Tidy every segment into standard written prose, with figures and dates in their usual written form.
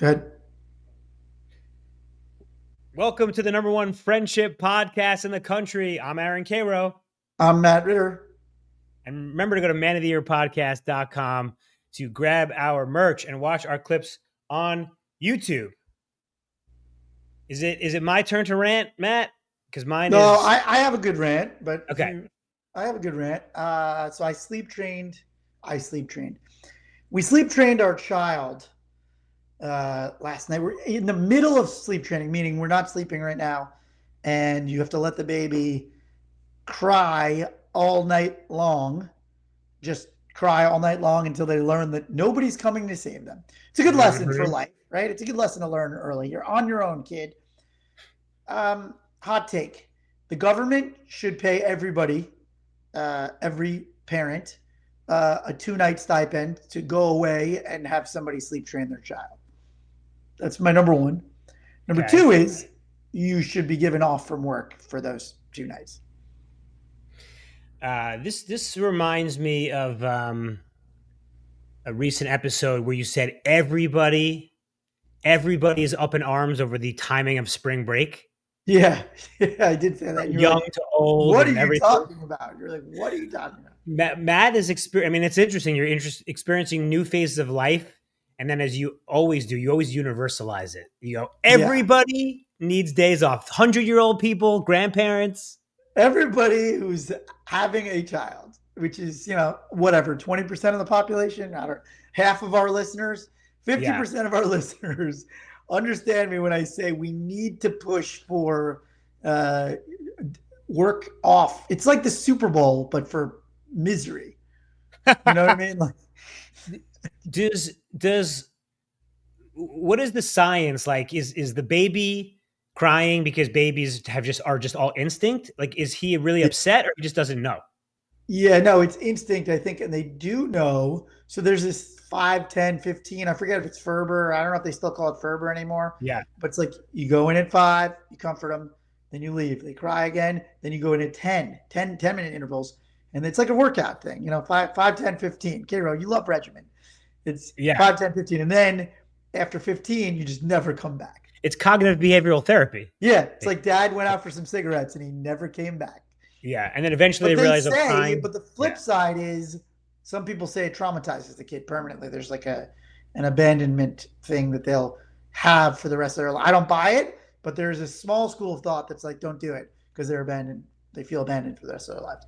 Good. Welcome to the number one friendship podcast in the country. I'm Aaron Cairo. I'm Matt Ritter. And remember to go to manoftheyearpodcast.com to grab our merch and watch our clips on YouTube. Is it my turn to rant, Matt? Because mine No, is I have a good rant, but if okay. you, I have a good rant. So I sleep trained. I sleep trained. We sleep trained our child last night. We're in the middle of sleep training, meaning we're not sleeping right now, and you have to let the baby cry all night long. Just cry all night long until they learn that nobody's coming to save them. It's a good lesson for Mhm. life, right? It's a good lesson to learn early. You're on your own, kid. Hot take: the government should pay everybody, every parent, a 2 night stipend to go away and have somebody sleep train their child. That's my number one. Number Okay. two is you should be given off from work for those 2 nights. This reminds me of a recent episode where you said everybody is up in arms over the timing of spring break, Yeah, yeah, I did say that. And from you're young like, to old what are and you everything. talking about? You're like, what are you talking about? Matt is I mean, it's interesting. You're experiencing new phases of life, and then as you always do, you always universalize it. You go, Yeah, everybody needs days off. 100-year-old people, grandparents. everybody who's having a child, which is, whatever, 20% of the population, I don't, half of our listeners, Yeah, 50% of our listeners understand me when I say we need to push for uh, work off. It's like the Super Bowl, but for misery. You know what I mean? Like, does what is the science like? Is the baby crying because babies are just all instinct? Like, is he really upset or he just doesn't know? yeah, no, it's instinct, I think, and they do know. So there's this 5, 10, 15. I forget if it's Ferber. I don't know if they still call it Ferber anymore. Yeah, But it's like you go in at 5, you comfort them, then you leave. They cry again, then you go in at 10-minute intervals. And it's like a workout thing, 5, 10, 15. Cairo, you love regimen. It's yeah. 5, 10, 15. And then after 15, you just never come back. It's cognitive behavioral therapy. Yeah, it's like dad went out for some cigarettes and he never came back. Yeah, and then eventually But they they realize, oh, say, crying. but the flip Yeah, side is some people say it traumatizes the kid permanently. There's like an abandonment thing that they'll have for the rest of their life. I don't buy it, but there's a small school of thought that's like, don't do it because they're abandoned. They feel abandoned for the rest of their lives.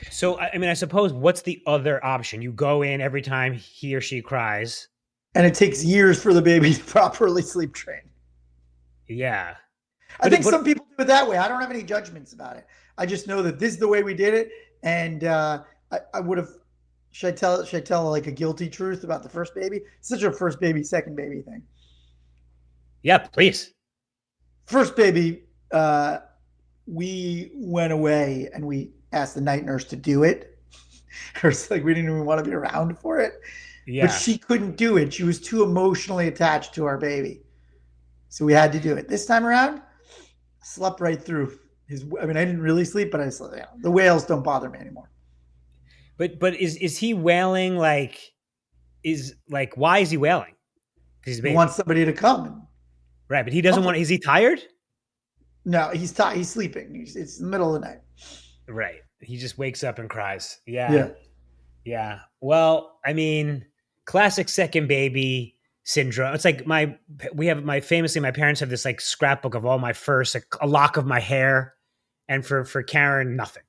so I mean, I suppose what's the other option? You go in every time he or she cries. And it takes years for the baby to properly sleep train. Yeah, I think but some people do it that way. I don't have any judgments about it. I just know that this is the way we did it. And I would have, should I tell like a guilty truth about the first baby? It's such a first baby, second baby thing. yeah, please. First baby, we went away and we asked the night nurse to do it. It's like we didn't even want to be around for it, but Yeah. she couldn't do it. She was too emotionally attached to our baby, so we had to do it. This time around, slept right through his. I mean, I didn't really sleep, but I slept. The whales don't bother me anymore. But is he wailing like is like why is he wailing? Because he's a He baby, wants somebody to come and right? But he doesn't comfort. want. Is he tired? No, he's tired. He's sleeping. It's the middle of the night. Right. He just wakes up and cries. Yeah. Yeah. Yeah. Well, I mean, classic second baby syndrome. It's like we have my famously my parents have this like scrapbook of all my first, like, a lock of my hair, and for Karen nothing.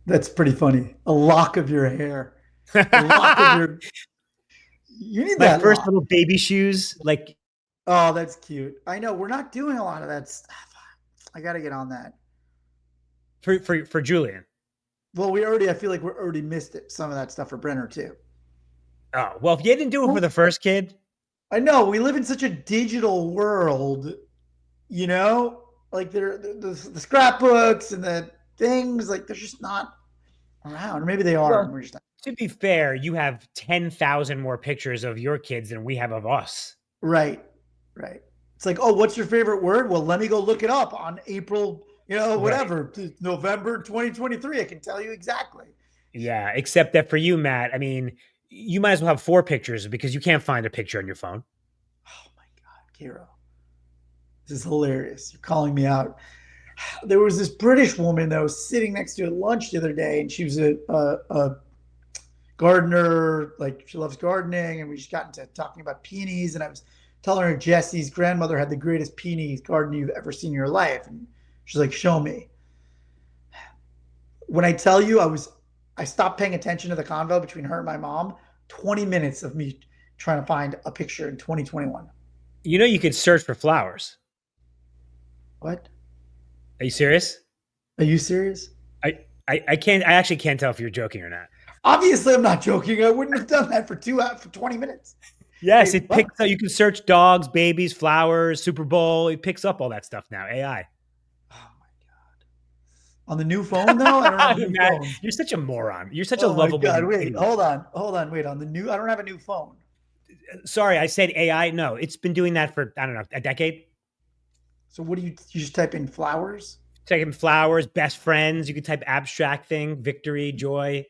That's pretty funny. A lock of your hair. A lock of your. You need My that first lock. little baby shoes, like Oh, that's cute. I know we're not doing a lot of that stuff. I got to get on that. for Julian. Well, we already. I feel like we already missed it. Some of that stuff for Brenner too. Oh well, if you didn't do it for Well, the first kid, I know we live in such a digital world. You know, like the scrapbooks and the things. Like they're just not around. Or maybe they are, and well, we're just not. to be fair, you have 10,000 more pictures of your kids than we have of us. Right. Right. It's like, oh, what's your favorite word? Well, let me go look it up on April. Right. Whatever, November 2023. I can tell you exactly. Yeah. Except that for you, Matt, I mean, you might as well have four pictures because you can't find a picture on your phone. Karo, this is hilarious. You're calling me out. There was this British woman that was sitting next to you at lunch the other day, and she was a gardener. Like, she loves gardening, and we just got into talking about peonies. And I was telling her Jesse's grandmother had the greatest peony garden you've ever seen in your life, and she's like, "Show me." When I tell you, I stopped paying attention to the convo between her and my mom. 20 minutes of me trying to find a picture in 2021. You know, you could search for flowers. What? Are you serious? Are you serious? I can't. I actually can't tell if you're joking or not. Obviously, I'm not joking. I wouldn't have done that for 2 hours, for 20 minutes. Yes, Wait, it what? picks up. You can search dogs, babies, flowers, Super Bowl. It picks up all that stuff now. AI. Oh my God. On the new phone, though? I don't have a new Matt, phone. you're such a moron. You're such a Oh my lovable God. Wait, idiot. hold on. Wait, on the new, I don't have a new phone. Sorry, I said AI. No, it's been doing that for I don't know a decade. So what do you just type in flowers? Taking flowers, best friends. You could type abstract thing, victory, joy.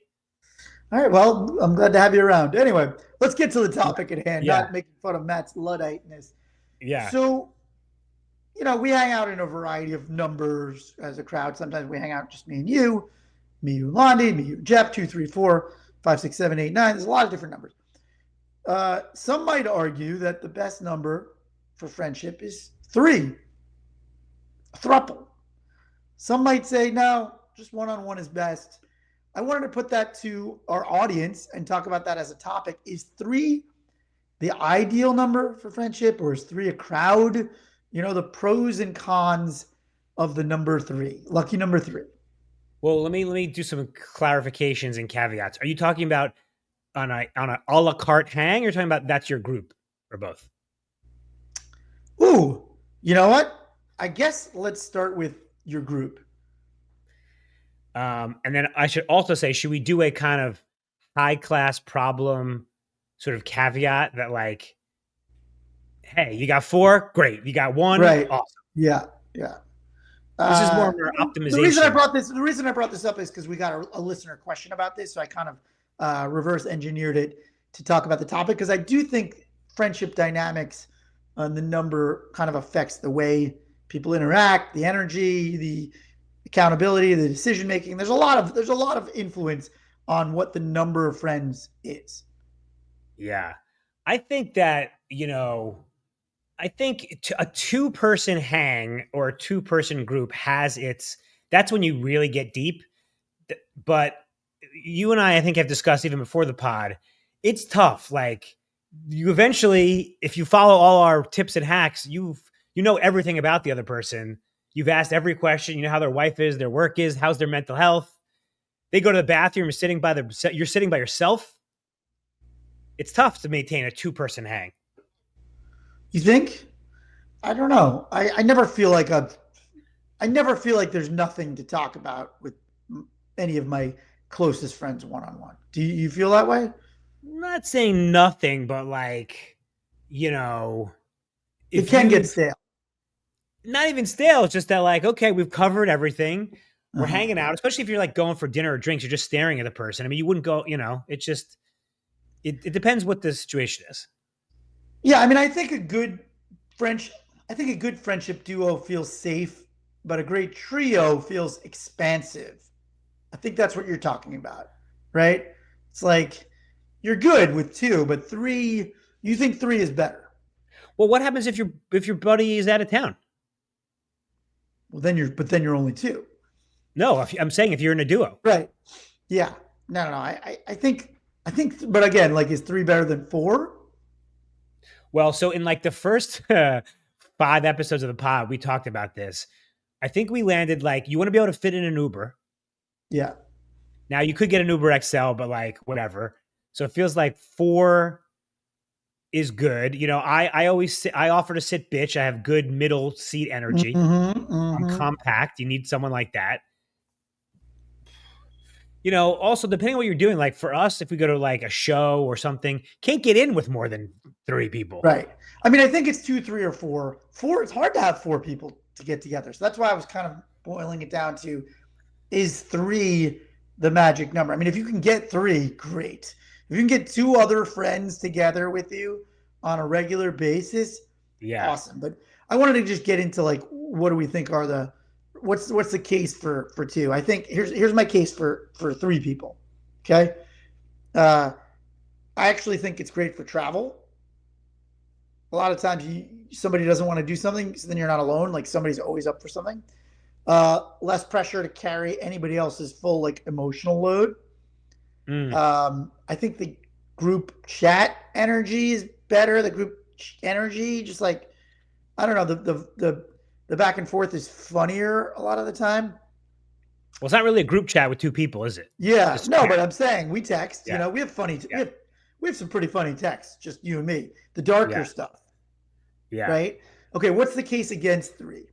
All right. Well, I'm glad to have you around. Anyway, let's get to the topic at hand, Yeah, not making fun of Matt's Ludditeness. yeah. So, we hang out in a variety of numbers as a crowd. Sometimes we hang out just me, you, Londi, me, you, Jeff, 2, 3, 4, 5, 6, 7, 8, 9. There's a lot of different numbers. Some might argue that the best number for friendship is three, a thruple. Some might say, no, just one on one is best. I wanted to put that to our audience and talk about that as a topic. Is three the ideal number for friendship, or is three a crowd? The pros and cons of the number three, lucky number three. Well, let me do some clarifications and caveats. Are you talking about on a la carte hang, or you're talking about that's your group, or both? Ooh, you know what? I guess let's start with your group. And then I should also say, should we do a kind of high class problem sort of caveat that like, hey, you got four, great. You got one, Right. awesome. Yeah. Yeah. This is more of our The reason I optimization. brought this, the reason I brought this up is because we got a listener question about this, so I kind of reverse engineered it to talk about the topic, because I do think friendship dynamics on the number kind of affects the way people interact, the energy, the accountability, the decision making. There's a lot of influence on what the number of friends is. Yeah. I think that, I think a two-person hang or a two-person group has its, that's when you really get deep. But you and I think, have discussed even before the pod, it's tough. Like, you eventually, if you follow all our tips and hacks, you know everything about the other person. You've asked every question. You know how their wife is, their work is, how's their mental health. They go to the bathroom, you're sitting by yourself. It's tough to maintain a two-person hang. You think? I don't know. I never feel like there's nothing to talk about with any of my closest friends one on one. Do you feel that way? I'm not saying nothing, but like, you know, It if can get you've stale. not even stale, it's just that like, okay, we've covered everything. We're Uh-huh. hanging out, especially if you're like going for dinner or drinks, you're just staring at the person. I mean, you wouldn't go, it's just it depends what the situation is. Yeah, I mean, French, I think a good friendship duo feels safe, but a great trio feels expansive. I think that's what you're talking about, right? It's like you're good with two, but three, you think three is better. Well, what happens if your buddy is out of town? But then you're only two. No, I'm saying if you're in a duo. Right. Yeah. No. I think, but again, like, is three better than four? Well, so in like the first 5 episodes of the pod, we talked about this. I think we landed like you want to be able to fit in an Uber. Yeah. Now you could get an Uber XL, but like whatever. So it feels like four is good. I offer to sit bitch. I have good middle seat energy. Mm-hmm. I'm Mm-hmm. compact. You need someone like that. Also depending on what you're doing, like for us, if we go to like a show or something, can't get in with more than three people. Right. I mean, I think it's two, three, or four. Four, it's hard to have four people to get together. So that's why I was kind of boiling it down to, is three the magic number? I mean, if you can get three, great. If you can get two other friends together with you on a regular basis, Yeah. awesome. But I wanted to just get into like what do we think are the what's the case for two? I think here's my case for three people. Okay. Uh, I actually think it's great for travel. A lot of times somebody doesn't want to do something, so then you're not alone. Like somebody's always up for something. Less pressure to carry anybody else's full like emotional load. Mm. I think the group chat energy is better. The group energy, just like I don't know, the back and forth is funnier a lot of the time. Well, it's not really a group chat with two people, is it? Yeah, Just no, yeah, but I'm saying we text. You yeah, know, we have funny. yeah, We have some pretty funny texts, just you and me. The darker yeah, stuff, yeah. right? Okay, what's the case against three?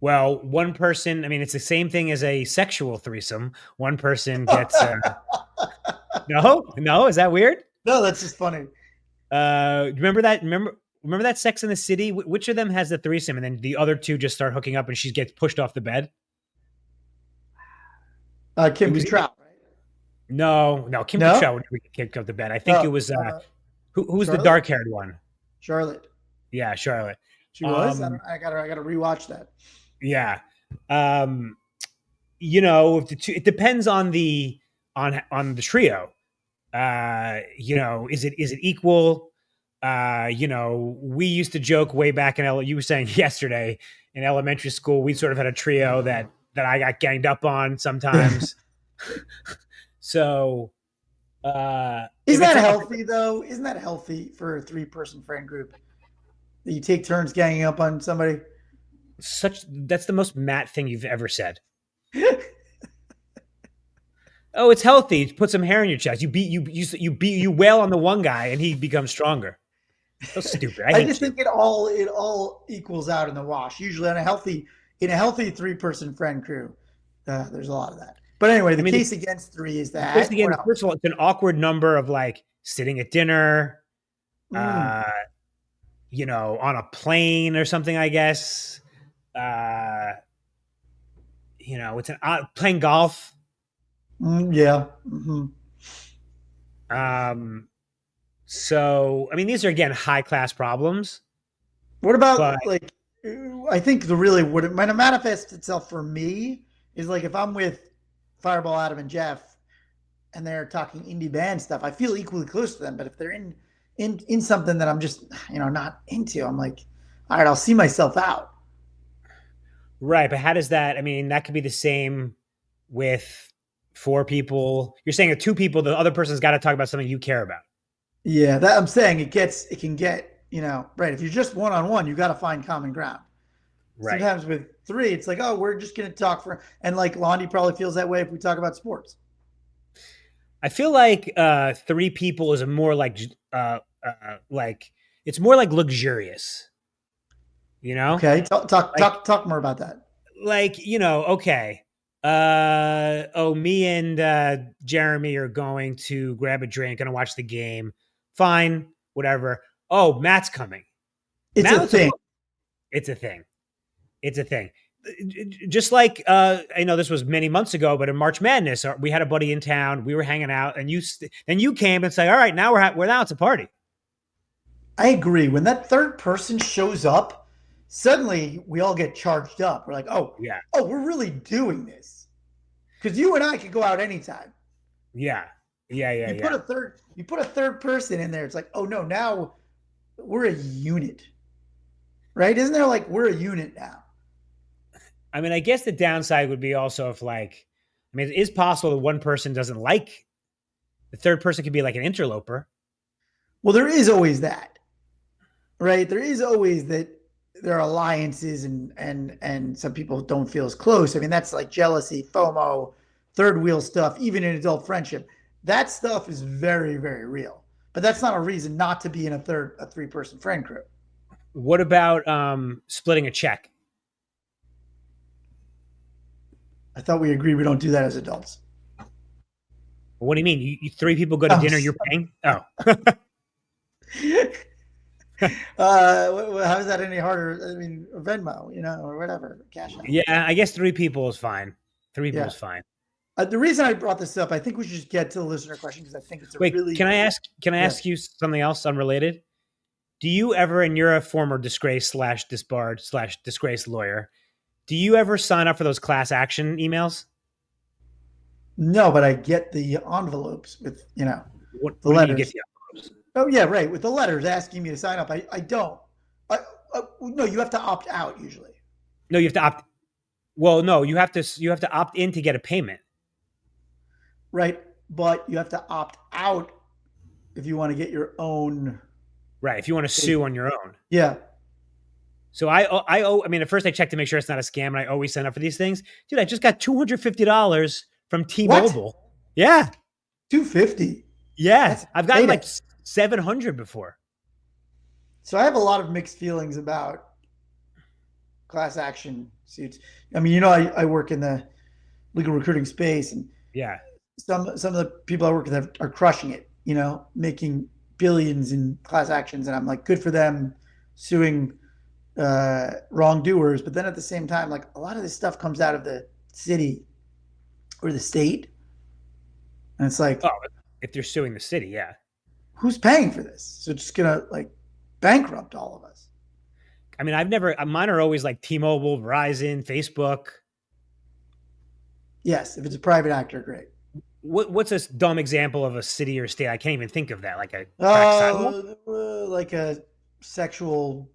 Well, one person. I mean, it's the same thing as a sexual threesome. One person gets no, no. Is that weird? No, that's just funny. Remember that? Remember that Sex in the City? Which of them has the threesome, and then the other two just start hooking up, and she gets pushed off the bed? It Kim was Cattrall, right? no, no. Kim No, Cattrall would never get kicked off the bed. I think it uh, was uh, who was the Charlotte. dark haired one? Charlotte. Yeah, Charlotte. She was. I Um, don't. I gotta rewatch that. yeah. Um, if it depends on the trio. Is it equal? We used to joke way back you were saying yesterday in elementary school, we sort of had a trio that I got ganged up on sometimes. So Isn't if it's that not healthy though? Isn't that healthy for a three-person friend group that you take turns ganging up on somebody? that's the most Matt thing you've ever said. Oh, it's healthy. Put some hair in your chest. You wail on the one guy and he becomes stronger. So stupid. I I hate just you. think it all equals out in the wash. Usually in a healthy three-person friend crew, there's a lot of that. But anyway, I the mean, case against three is First that. again, What else? first of all, it's an awkward number of like sitting at dinner, Mm, uh, on a plane or something. I guess. Uh, it's playing golf. yeah. Hmm. Um, so I mean, these are again high class problems, What but about like? I think the really what it might manifest itself for me is like if I'm with Fireball, Adam, and Jeff, and they're talking indie band stuff, I feel equally close to them. But if they're in something that I'm just not into, I'm like, all right, I'll see myself out. right. But how does that? I mean, that could be the same with four people. You're saying that two people, the other person's got to talk about something you care about. Yeah, that I'm saying it can get right. If you're just one on one, you got to find common ground. Right. Sometimes with three, it's like, oh, we're just gonna talk and like Londi probably feels that way if we talk about sports. I feel like three people is a more like it's more like luxurious, you know? Okay, talk talk Like talk talk more about that. okay. Me and Jeremy are going to grab a drink and watch the game. Fine, whatever. Oh, Matt's coming. It's a Now thing. it's a thing. It's a thing. Just like I know this was many months ago, but in March Madness, we had a buddy in town. We were hanging out, and you came and say, "All right, now we're now it's a party." I agree. When that third person shows up, suddenly we all get charged up. We're like, Yeah, we're really doing this because you and I could go out anytime. yeah, yeah, yeah, yeah. You put a third person in there. It's like, oh no, now we're a unit, right? Isn't there like we're a unit now? I mean, I guess the downside would be also if I mean, it is possible that one person doesn't like the third person could be like an interloper. Well, there is always that, right? There is always that there are alliances and some people don't feel as close. I mean, that's like jealousy, FOMO, third wheel stuff, even in adult friendship. That stuff is very, very real. But that's not a reason not to be in a three-person friend crew. What about splitting a check? I thought we agreed we don't do that as adults. What do you mean? You three people go to I'm dinner, you're paying? Oh, how is that any harder? I mean, Venmo, or whatever, Cash App. yeah. I guess three people is fine. Three people Yeah. is fine. The reason I brought this up, I think we should just get to the listener question because I think it's a Wait, really can I yeah. ask you something else unrelated? Do you ever, and you're a former disgrace slash disbarred slash disgrace lawyer, do you ever sign up for those class action emails? No, but I get the envelopes with, the What do you mean you get letters. the envelopes? Oh yeah, right. With the letters asking me to sign up. I don't. No, you have to opt out usually. No, you have to opt. Well, no, you have to opt in to get a payment. Right. But you have to opt out if you want to get your own Right. If you want to sue payment. on your own. Yeah. So I mean, at first I checked to make sure it's not a scam, and I always sign up for these things. Dude, I just got $250 from What? T-Mobile. Yeah, 250. yeah. That's a I've gotten like payday. 700 before. So I have a lot of mixed feelings about class action suits. I mean, I work in the legal recruiting space, and Yeah, some of the people I work with are crushing it. Making billions in class actions, and I'm like, good for them, suing wrongdoers. But then at the same time, like a lot of this stuff comes out of the city or the state, and it's oh, like, if they're suing the city, yeah. who's paying for this? So it's just gonna like bankrupt all of us. I mean, I've never mine are always like T-Mobile, Verizon, Facebook. Yes, if it's a private actor, great. What's a dumb example of a city or state? I can't even think of that. Like a crack sidewalk. Like a sexual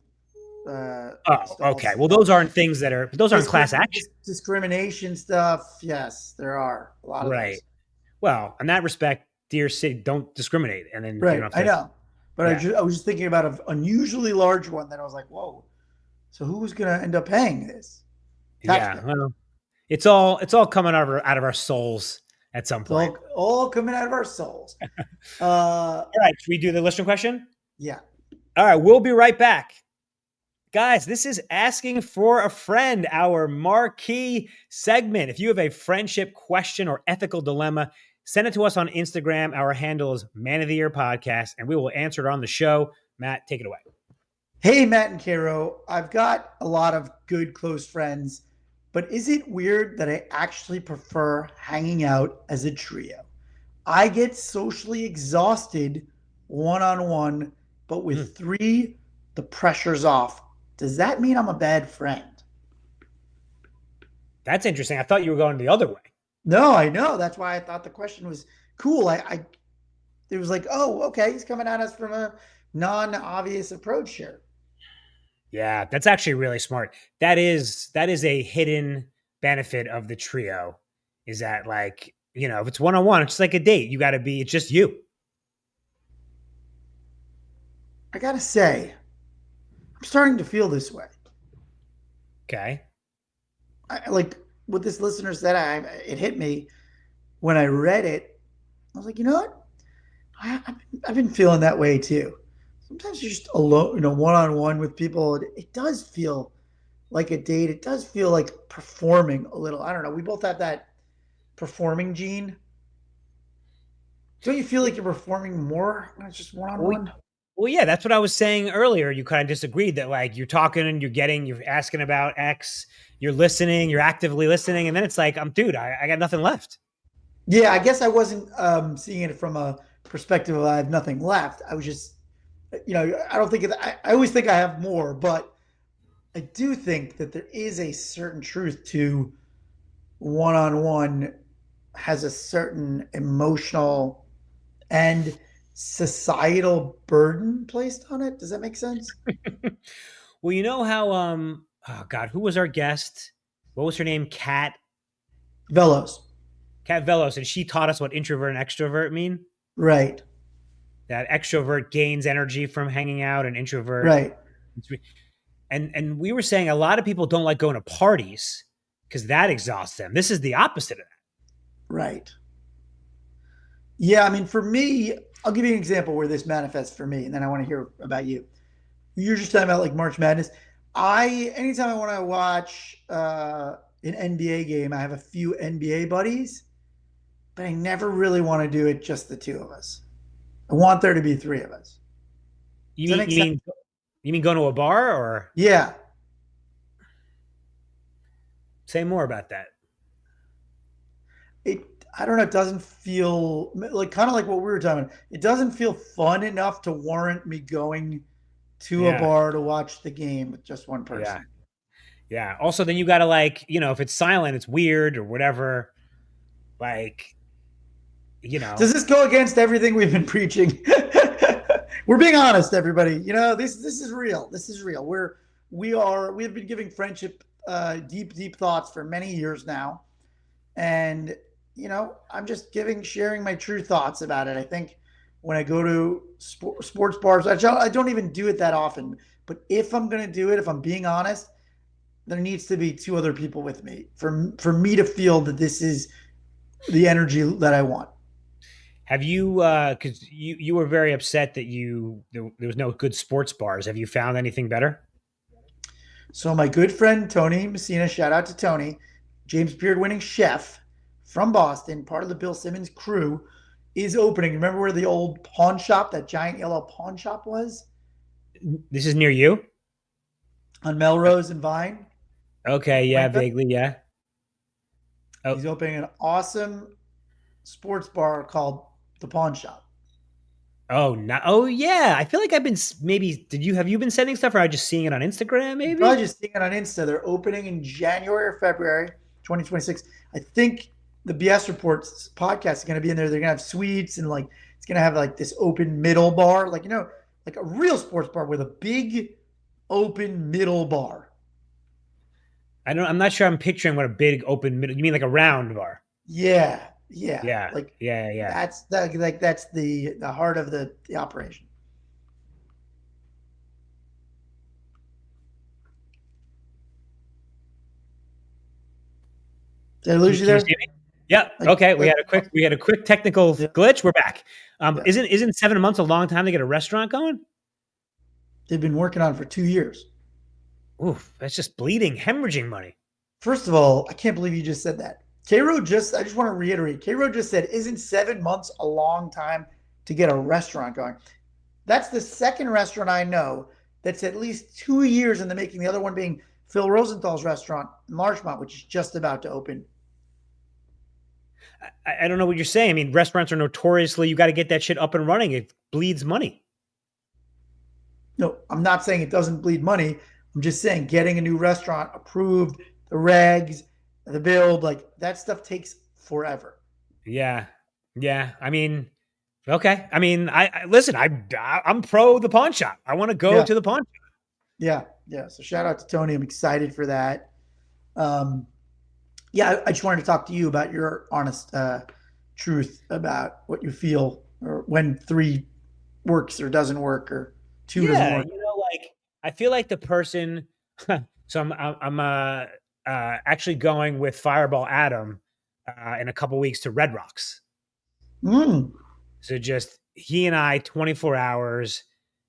Oh, okay. Well, stuff. those aren't class action. Discrimination stuff. Yes, there are a lot of Right. those. Well, in that respect, dear city, don't discriminate, and then you Right, don't I have to. know, but Yeah, I was just thinking about an unusually large one that I was like, whoa. So who's going to end up paying this? yeah. Taxpayer. Well, it's all coming out of our souls at some It's point. all coming out of our souls. All right, should we do the listener question? Yeah. All right, we'll be right back. Guys, this is Asking for a Friend, our marquee segment. If you have a friendship question or ethical dilemma, send it to us on Instagram. Our handle is Man of the Year Podcast, and we will answer it on the show. Matt, take it away. Hey, Matt and Caro, I've got a lot of good close friends, but is it weird that I actually prefer hanging out as a trio? I get socially exhausted one on one, but Mm, with three, the pressure's off. Does that mean I'm a bad friend? that's interesting. I thought you were going the other way. No, I know. That's why I thought the question was cool. It was like, oh, okay, he's coming at us from a non-obvious approach here. Yeah, that's actually really smart. That is a hidden benefit of the trio. Is that like if it's one on one, it's like a date. You got to be. It's just you. I gotta say, I'm starting to feel this way. Okay. Like what this listener said, it hit me when I read it. I was like, you know what? I've been feeling that way too. Sometimes you're just alone, one on one with people. It does feel like a date. It does feel like performing a little. I don't know. We both have that performing gene. Don't you feel like you're performing more when it's just one on Well, one? well, yeah, that's what I was saying earlier. You kind of disagreed that like you're talking and you're asking about X, you're listening, you're actively listening, and then it's like, dude, I got nothing left. Yeah, I guess I wasn't seeing it from a perspective of I have nothing left. I was just, I don't think I always think I have more, but I do think that there is a certain truth to one on one has a certain emotional and societal burden placed on it. Does that make sense? Well, you know how oh God, who was our guest? What was her name? Velos. Kat Velos, and she taught us what introvert and extrovert mean. Right. That extrovert gains energy from hanging out, and introvert. Right. And we were saying a lot of people don't like going to parties because that exhausts them. This is the opposite of that. Right. Yeah, I mean, for me, I'll give you an example where this manifests for me, and then I want to hear about you. You're just talking about like March Madness. Anytime I want to watch an NBA game, I have a few NBA buddies, but I never really want to do it just the two of us. I want there to be three of us. You Does that mean make you sense? mean you mean going to a bar or Yeah. say more about that? It I don't know, it doesn't feel like kind of like what we were talking about. It doesn't feel fun enough to warrant me going to a Yeah. bar to watch the game with just one Yeah. person. Yeah. Also, then you got to like, if it's silent, it's weird or whatever. Like, you Does know, this go against everything we've been preaching? We're being honest, everybody. This is real. This is real. We have been giving friendship deep thoughts for many years now, and I'm just sharing my true thoughts about it. I think when I go to sports bars, I don't even do it that often. But if I'm gonna do it, if I'm being honest, there needs to be two other people with me for me to feel that this is the energy that I want. have you, cause you were very upset that there was no good sports bars. Have you found anything better? So my good friend Tony Messina, shout out to Tony, James Beard winning chef from Boston, part of the Bill Simmons crew, is opening. Remember where the old pawn shop, that giant yellow pawn shop was This is near you? on Melrose and Vine, Okay. Yeah. Atlanta? Vaguely. Yeah. Oh, He's opening an awesome sports bar called the Pawn Shop. oh, no. Oh, yeah. I feel like maybe, have you been sending stuff or are I just seeing it on Instagram You're probably maybe? just seeing it on Insta. They're opening in January or February 2026. I think the BS Reports podcast is going to be in there. They're going to have suites and like it's going to have like this open middle bar, like like a real sports bar with a big open middle bar. I'm not sure I'm picturing what a big open middle, you mean like a round bar? Yeah, yeah. Yeah. Like Yeah. Yeah. that's the heart of the operation. Did I lose you Can you there? see me? Yeah. Like, Okay. like We had a quick technical yeah, glitch. We're back. yeah. Isn't 7 months a long time to get a restaurant going? They've been working on it for 2 years. Oof, that's just bleeding, hemorrhaging money. First of all, I can't believe you just said that. I just want to reiterate, K just said, isn't 7 months a long time to get a restaurant going? That's the second restaurant I know that's at least 2 years in the making. The other one being Phil Rosenthal's restaurant in Larchmont, which is just about to open. I don't know what you're saying. I mean, restaurants are notoriously, you got to get that shit up and running. It bleeds money. No, I'm not saying it doesn't bleed money. I'm just saying getting a new restaurant approved, the regs, the build, like that stuff takes forever. Yeah. Yeah. I mean, okay. I mean, listen, I'm pro the pawn shop. I want to go Yeah, to the pawn shop. yeah. So shout out to Tony. I'm excited for that. Um, yeah, I just wanted to talk to you about your honest truth about what you feel or when three works or doesn't work or two doesn't Yeah. work. Like, I feel like the person, so I'm actually going with Fireball Adam in a couple weeks to Red Rocks. Mm, So just he and I 24 hours,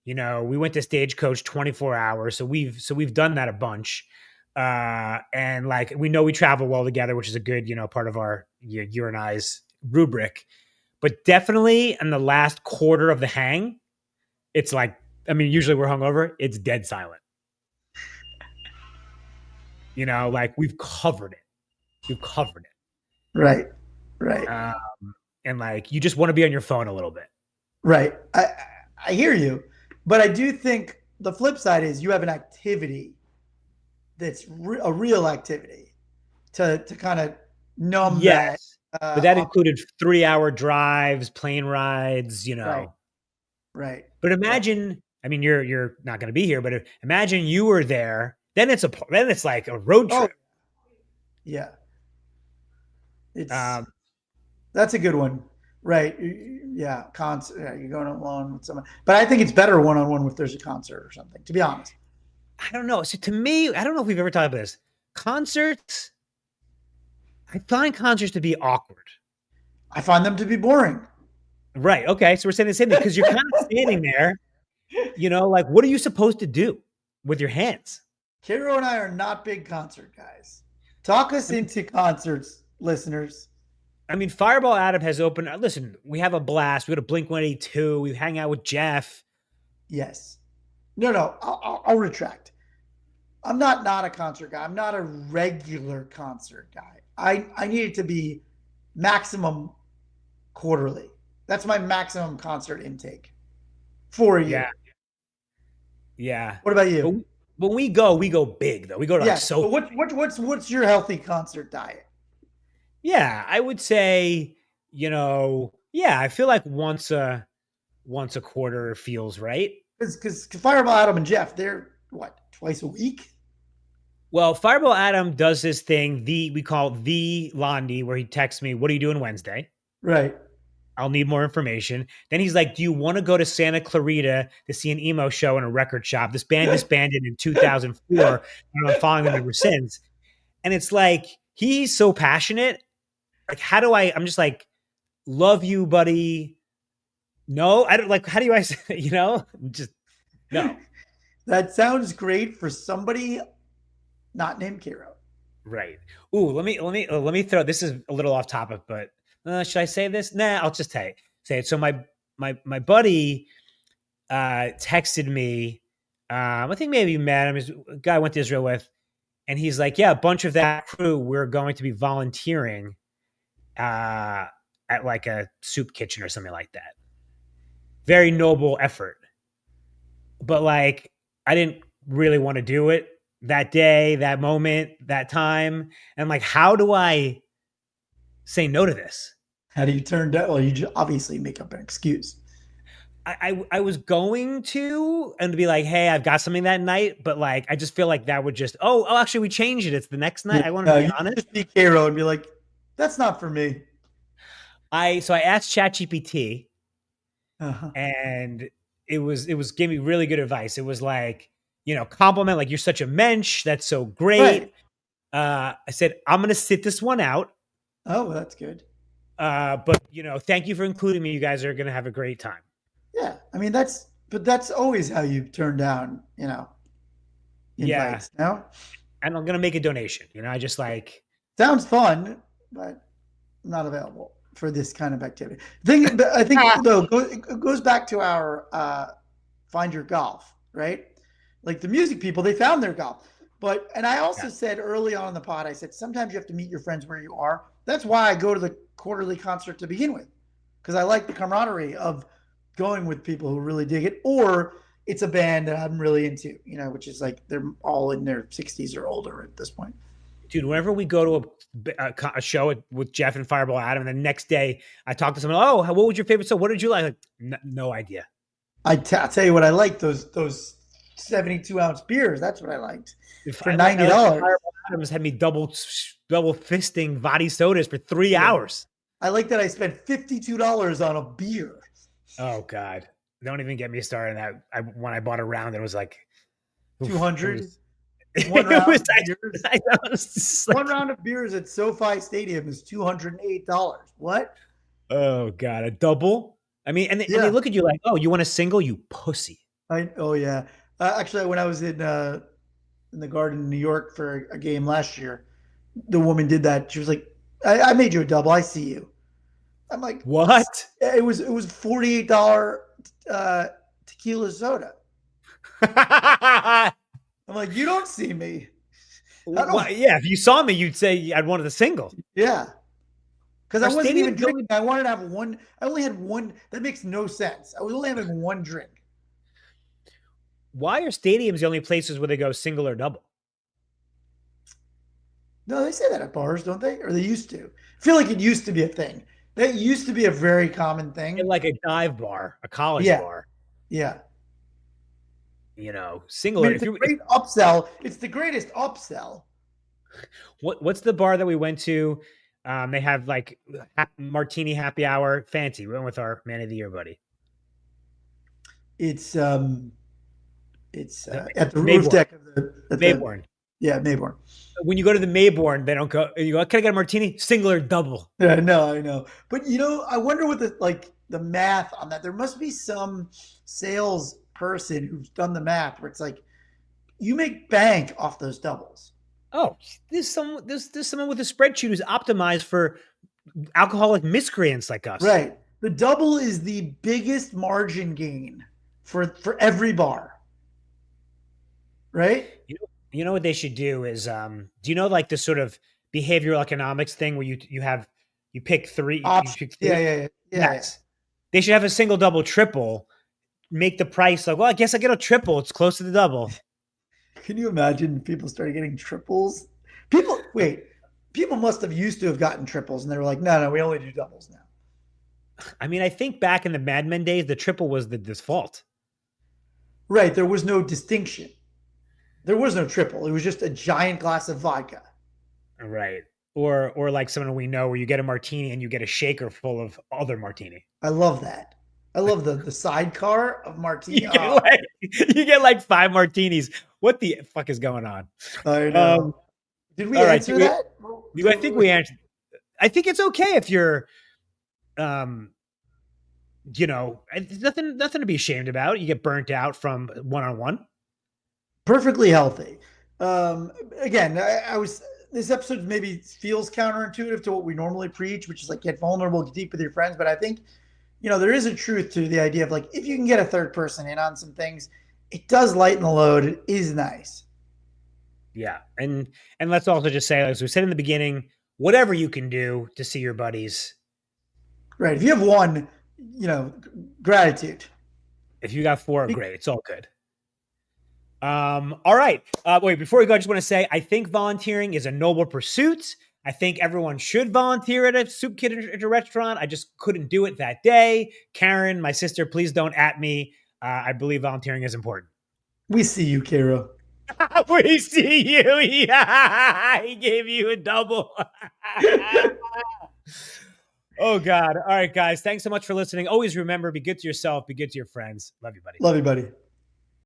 we went to Stagecoach 24 hours. So we've done that a bunch. And like we know we travel well together, which is a good, part of our you and I's rubric. But definitely in the last quarter of the hang, it's like, I mean, usually we're hungover, it's dead silent. Like we've covered it. We've covered right, right, it. And like you just want to be on your phone a little bit. right. I hear you, but I do think the flip side is you have an activity that's a real activity to kind of numb that. Yes. But that Off. included 3-hour drives, plane rides. Right, right, But right. imagine, I mean, you're not going to be here, but imagine you were there. Then it's like a road Oh, trip. yeah. It's Um, That's a good one. Right. Yeah. Concert. Yeah, you're going alone with someone. But I think it's better one on one if there's a concert or something, to be honest. I don't know. So to me, I don't know if we've ever talked about this. Concerts, I find concerts to be awkward. I find them to be boring. Right. Okay. So we're saying the same thing because you're kind of standing there, like what are you supposed to do with your hands? Kiro and I are not big concert guys. Talk us I mean, into concerts, listeners. Fireball Adam has opened. Listen, we have a blast. We go to Blink 182. We hang out with Jeff. Yes. No. I'll retract. I'm not a concert guy. I'm not a regular concert guy. I need it to be maximum quarterly. That's my maximum concert intake for a Yeah. year. Yeah. What about But you? when we go big though. We go to like Yeah, so but what's your healthy concert diet? yeah, I would say, yeah, I feel like once a quarter feels right. Because Fireball Adam and Jeff, they're what, twice a week? Well, Fireball Adam does this thing, we call the Londi, where he texts me, "What are you doing Wednesday?" Right. I'll need more information. Then he's like, "Do you want to go to Santa Clarita to see an emo show in a record shop?" This band disbanded in 2004, and I've been following them ever since. And it's like he's so passionate. Like, how do I? I'm just like, love you, buddy. No, I don't like. How do I say? Just no. That sounds great for somebody not named Kiro. Right. Ooh, let me throw. This is a little off topic, but should I say this? Nah, I'll just say it. So my buddy texted me. I think maybe you met him. He's a guy I went to Israel with, and he's like, "Yeah, a bunch of that crew. We're going to be volunteering uh, at like a soup kitchen or something like that. Very noble effort, but like I didn't really want to do it that day, that moment, that time. And like, how do I say no to this? How do you turn down? Well, you obviously make up an excuse. I was going to and to be like, hey, I've got something that night, but like I just feel like that would just actually we changed it. It's the next night. I want to be You honest. just be Kiro and be like, that's not for me. I asked ChatGPT Uh-huh. and it was gave me really good advice. It was like, compliment, like you're such a mensch. That's so Right. great. I said, I'm gonna sit this one out. Oh, well, that's good. But thank you for including me. You guys are gonna have a great time. Yeah. I mean, that's always how you turn down, Yeah. invites. No? And I'm gonna make a donation. I just like Sounds fun, but not available for this kind of activity. But I think though it goes back to our find your golf, right? Like the music people, they found their golf. And I yeah. also said early on in the pod, I said sometimes you have to meet your friends where you are. That's why I go to the quarterly concert to begin with, because I like the camaraderie of going with people who really dig it, or it's a band that I'm really into, which is like they're all in their 60s or older at this point. Dude, whenever we go to a show with Jeff and Fireball Adam, and the next day I talk to someone, oh, what was your favorite song? What did you like? No idea. I'll tell you what I like, those 72-ounce beers. That's what I liked If for I like $90. Fireball Adams had me double fisting Vadi sodas for 3 hours. I like that I spent $52 on a beer. Oh God, don't even get me started on that. When I bought a round, it was like, oof, it 200. was, One it round was. of beers. I was just One like, round of beers at SoFi Stadium is $208. What? oh God, a double. I mean, and they Yeah. look at you like, oh, you want a single, you pussy. Oh yeah. Actually, when I was in the Garden in New York for a game last year, the woman did that. She was like, I made you a double. I see you. I'm like, What? it was $48 uh, tequila soda. I'm like, you don't see me. I don't. Well, yeah, if you saw me, you'd say I'd wanted a single. Yeah, because I Our wasn't even stadium's the drinking. only I wanted to have one. I only had one. That makes no sense. I was only having one drink. why are stadiums the only places where they go single or double? No, they say that at bars, don't they? Or they used to. I feel like it used to be a thing. That used to be a very common In thing. like a dive bar, a college Yeah, bar, yeah. I single or mean, if it's a you if great upsell. It's the greatest upsell. what's the bar that we went to? They have like martini happy hour, fancy. We went with our man of the year buddy. It's The at the roof Mayborn. deck of the Mayborn. yeah, Mayborn. When you go to the Mayborn, they don't go. You go, can I get a martini? Single or double? Yeah, no, I know. But I wonder what the math on that. There must be some sales person who's done the math where it's like you make bank off those doubles. Oh, there's someone with a spreadsheet who's optimized for alcoholic miscreants like us. Right. The double is the biggest margin gain for every bar, right? You know what they should do is do you know like this sort of behavioral economics thing where you pick three, you Option. pick Yeah, three? yeah, yeah. Yeah, yeah. Yes. They should have a single, double, triple make the price like, well, I guess I get a triple. It's close to the double. Can you imagine people started getting triples? People, wait, people must have used to have gotten triples, and they were like, no, no, we only do doubles now. I mean, I think back in the Mad Men days, the triple was the default. Right. There was no distinction. There was no triple. It was just a giant glass of vodka. Right. Or like someone we know where you get a martini and you get a shaker full of other martini. I love that. I love the sidecar of martini. You get Oh, like you get like 5 martinis. What the fuck is going on? I Um, know. Did we all right. answer that? I think we answered. I think it's okay if you're um nothing to be ashamed about. You get burnt out from one-on-one. Perfectly healthy. Again, I was this episode maybe feels counterintuitive to what we normally preach, which is like get vulnerable, get deep with your friends. But I think there is a truth to the idea of like if you can get a third person in on some things, it does lighten the load. It is nice. Yeah. And let's also just say, as we said in the beginning, whatever you can do to see your buddies. Right. If you have one, gratitude. If you got four, great. It's all good. All right. Wait, before we go, I just want to say I think volunteering is a noble pursuit. I think everyone should volunteer at a soup kitchen at a restaurant. I just couldn't do it that day. Karen, my sister, please don't at me. I believe volunteering is important. We see you, Karo. We see you. He gave you a double. Oh, God. All right, guys. Thanks so much for listening. Always remember, be good to yourself, be good to your friends. Love you, buddy. Love you, buddy.